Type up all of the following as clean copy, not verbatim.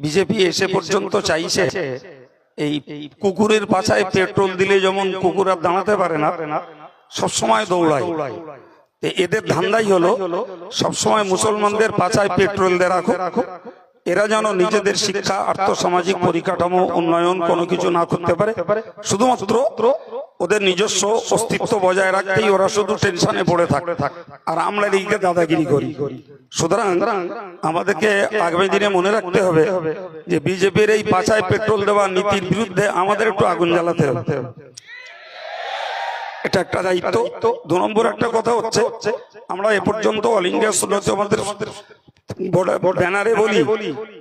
BJP এসে পর্যন্ত চাইছে এই কুকুরের পাছায় পেট্রোল দিলে যেমন কুকুর আর দাঁড়াতে পারে না, সবসময় দৌড়ায়। এদের ধান্দাই হলো সবসময় মুসলমানদের পাছায় পেট্রোল দিয়ে রাখো, এরা যেন নিজেদের শিক্ষা, আর্থসামাজিক পরিকাঠামো, উন্নয়ন কোনো কিছু না করতে পারে। শুধুমাত্র ওদের নিজস্ব অস্তিত্ব বজায় রাখতেই ওরা শুধু টেনশনে পড়ে থাকে, আর আমরা এদিকে দাদাগিরি করি। সুতরাং আমাদেরকে আগামী দিনে মনে রাখতে হবে যে বিজেপির এই পাছায় পেট্রোল দেওয়া নীতির বিরুদ্ধে আমাদের একটু আগুন জ্বালাতে হবে, এটা একটা দায়িত্ব। 2 নম্বর একটা কথা হচ্ছে, আমরা এ পর্যন্ত অল ইন্ডিয়া সুন্নতে আমাদের ব্যানারে বলি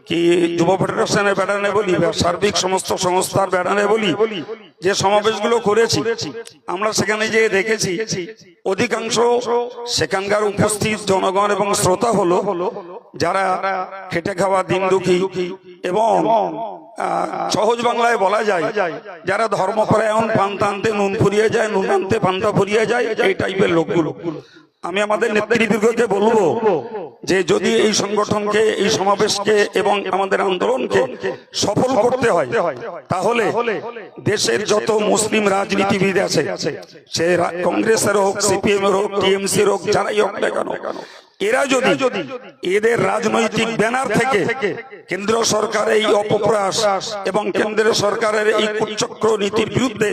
কি, যুব ফেডারেশনের ব্যানারে বলি, সার্বিক সমস্ত সংস্থার ব্যানারে বলি, যে সমাবেশগুলো করেছি আমরা সেখানে যে দেখেছি অধিকাংশ সেখানকার উপস্থিত জনগণ এবং শ্রোতা হলো যারা খেটে খাওয়া দিন দুঃখী এবং সহজ বাংলায় বলা যায় যারা ধর্মপরায়ণ, পান্তা আনতে নুন ফুরিয়ে যায়, নুন আনতে পান্তা ফুরিয়ে যায়, এই টাইপের লোকগুলো। আমি আমাদের নেতৃবৃন্দকে বলবো যে যদি এই সংগঠনকে, এই সমাবেশকে এবং আমাদের আন্দোলনকে সফল করতে হয়, তাহলে দেশের যত মুসলিম রাজনীতিবিদ আছে, সে কংগ্রেসের হোক, সিপিএম এর হোক, টিএমসি এর হোক, যারাই হোক না কেন, এরা যদি এদের রাজনৈতিক ব্যানার থেকে কেন্দ্র সরকারের এই অপপ্রয়াস এবং কেন্দ্র সরকারের এই কুচক্র নীতির বিরুদ্ধে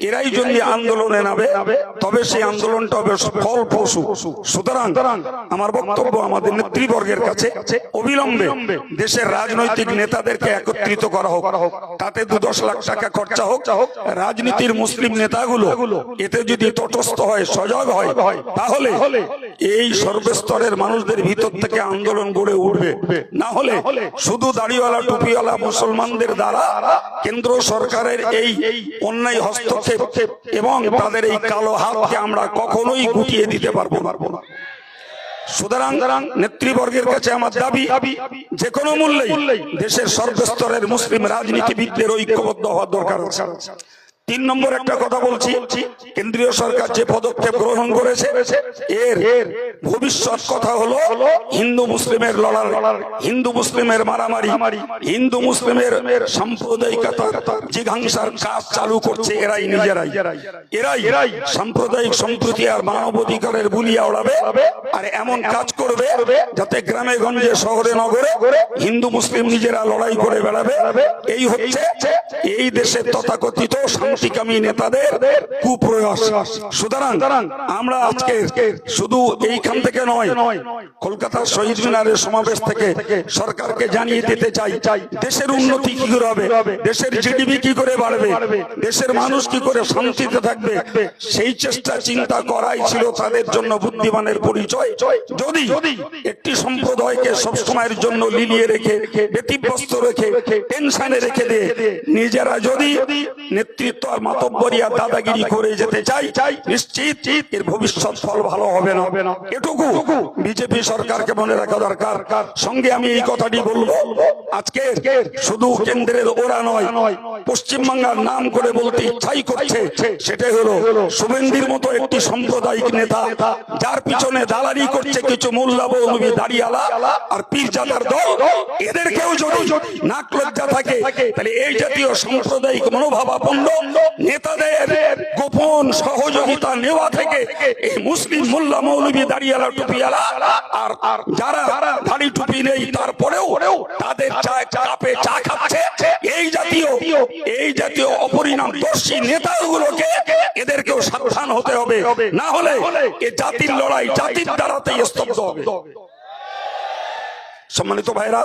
এরাই যদি আন্দোলনে নামে, তবে সেই আন্দোলনটা হবে ফলপ্রসূ। সুতরাং আমার বক্তব্য আমাদের নেতৃবর্গের কাছে, অবিলম্বে দেশের রাজনৈতিক নেতাদেরকে একত্রিত করা হোক, তাতে 2-10 লাখ টাকা খরচা হোক। রাজনীতির মুসলিম নেতাগুলো এতে যদি তটস্থ হয়, সজাগ হয়, তাহলে এই সর্বস্তরের মানুষদের ভিতর থেকে আন্দোলন গড়ে উঠবে। না হলে শুধু দাড়িওয়ালা টুপিওয়ালা মুসলমানদের দ্বারা কেন্দ্র সরকারের এই অন্যায় হস্তক্ষেপ এবং তাদের এই কালো হাতকে আমরা কখনোই গুটিয়ে দিতে পারবো না। সুতরাং নেতৃবর্গের কাছে আমার দাবি, যে কোনো মূল্যেই দেশের সর্বস্তরের মুসলিম রাজনীতিবিদদের ঐক্যবদ্ধ হওয়ার দরকার আছে। 3 নম্বর একটা কথা বলছি, কেন্দ্রীয় সরকার যে পদক্ষেপ গ্রহণ করেছে এর ভবিষ্যৎ কথা হলো হিন্দু মুসলিমের লড়াই, হিন্দু মুসলিমের মারামারি, হিন্দু মুসলিমের সাম্প্রদায়িকতার জিঘাংসার কাজ চালু করছে এরাই নিজেরাই। এরাই সাম্প্রদায়িক সম্প্রীতি আর মানবাধিকারের বুলিয়া ওড়াবে, আর এমন কাজ করবে যাতে গ্রামে গঞ্জে, শহরে নগরে হিন্দু মুসলিম নিজেরা লড়াই করে বেড়াবে। এই হচ্ছে এই দেশের তথাকথিত শান্তিকামী নেতাদের কুপ্রয়াস। সুতরাং আমরা আজকে শুধু এইখান থেকে নয়, কলকাতার শহীদ মিনারের সমাবেশ থেকে সরকারকে জানিয়ে দিতে চাই, দেশের উন্নতি কি করে হবে, দেশের জিডিপি কি করে বাড়বে, দেশের মানুষ কি করে শান্তিতে থাকবে, সেই চেষ্টা চিন্তা করাই ছিল তাদের জন্য বুদ্ধিমানের পরিচয়। যদি একটি সম্প্রদায়কে সবসময়ের জন্য লিলিয়ে রেখে, ব্যতিব্যস্ত রেখে, টেনশনে রেখে দিয়ে নিজেরা যদি নেতৃত্ব আর মাতব্বরি আর দাদাগিরি করে যেতে চাই, নিশ্চিত এর ভবিষ্যৎ ফল ভালো হবে না। এটুকু বিজেপি সরকারকে মনে রাখা দরকার। সঙ্গে আমি এই কথাটি বলবো, আজকে শুধু কেন্দ্রের ওরা নয়, পশ্চিমবাংলার নাম করে বলতে ইচ্ছাই করছে, সেটাই হলো শুভেন্দুর মতো একটি সাম্প্রদায়িক নেতা, যার পিছনে দালালি করছে কিছু মোল্লা মৌলবি দাড়িওয়ালা আর পীরজাদার দল। এদেরকেও যদি নাক লজ্জা থাকে, তাহলে এই জাতীয় সাম্প্রদায়িক মনোভাবাপন্ন নেতাদের গোপন সহযোগিতা নেওয়া থেকে এই মুসলিম মোল্লা মৌলবি দাড়িওয়ালা টুপিওয়ালা আর যারা দাড়ি টুপি নেই তারপরেও তাদের কাপে চা খাচ্ছে, এই জাতীয় অপরিণামদর্শী নেতাগুলোকে এদেরকেও সাবধান হতে হবে। না হলে এই জাতির লড়াই জাতির দ্বারাতেই স্তব্ধ হবে। সম্মানিত ভাইরা,